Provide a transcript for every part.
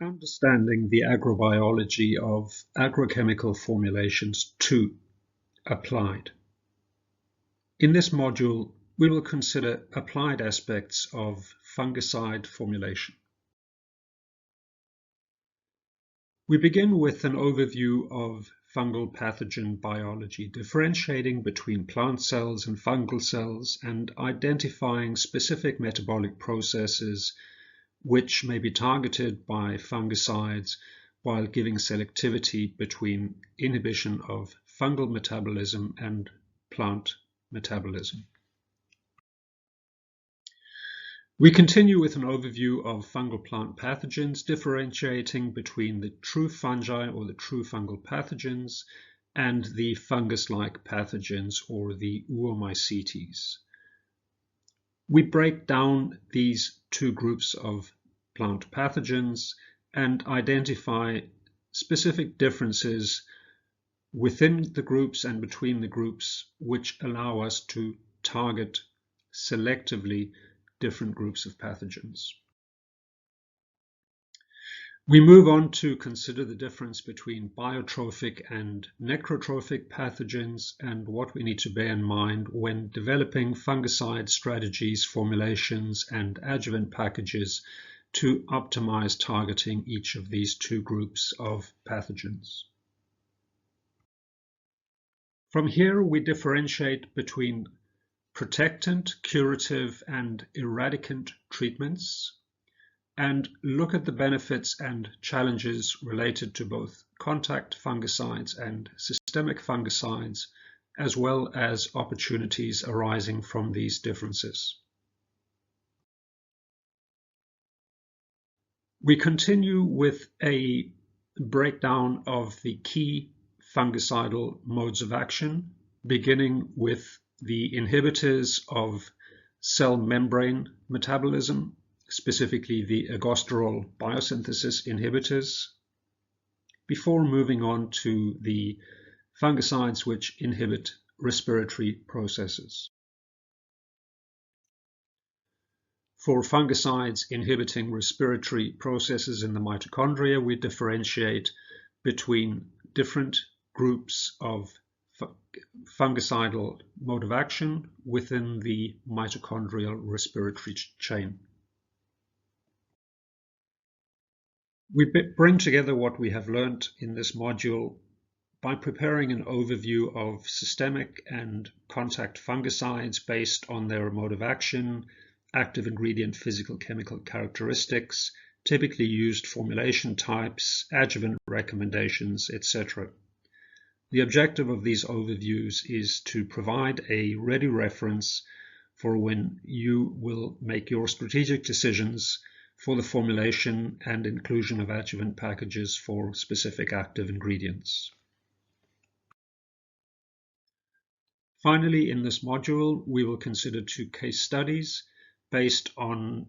Understanding the agrobiology of agrochemical formulations 2, applied. In this module, we will consider applied aspects of fungicide formulation. We begin with an overview of fungal pathogen biology, differentiating between plant cells and fungal cells and identifying specific metabolic processes which may be targeted by fungicides while giving selectivity between inhibition of fungal metabolism and plant metabolism. We continue with an overview of fungal plant pathogens, differentiating between the true fungi or the true fungal pathogens and the fungus-like pathogens or the oomycetes. We break down these two groups of plant pathogens and identify specific differences within the groups and between the groups which allow us to target selectively different groups of pathogens. We move on to consider the difference between biotrophic and necrotrophic pathogens and what we need to bear in mind when developing fungicide strategies, formulations, and adjuvant packages to optimize targeting each of these two groups of pathogens. From here, we differentiate between protectant, curative, and eradicant treatments, and look at the benefits and challenges related to both contact fungicides and systemic fungicides, as well as opportunities arising from these differences. We continue with a breakdown of the key fungicidal modes of action, beginning with the inhibitors of cell membrane metabolism, specifically the ergosterol biosynthesis inhibitors, before moving on to the fungicides which inhibit respiratory processes. For fungicides inhibiting respiratory processes in the mitochondria, we differentiate between different groups of fungicidal mode of action within the mitochondrial respiratory chain. We bring together what we have learned in this module by preparing an overview of systemic and contact fungicides based on their mode of action, active ingredient physical chemical characteristics, typically used formulation types, adjuvant recommendations, etc. The objective of these overviews is to provide a ready reference for when you will make your strategic decisions for the formulation and inclusion of adjuvant packages for specific active ingredients. Finally, in this module, we will consider two case studies based on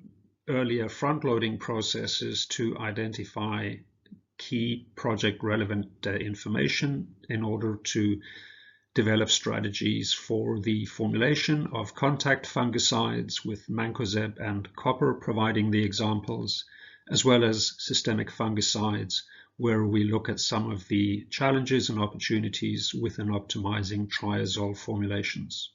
earlier front-loading processes to identify key project relevant information in order to develop strategies for the formulation of contact fungicides with mancozeb and copper providing the examples, as well as systemic fungicides where we look at some of the challenges and opportunities within optimizing triazole formulations.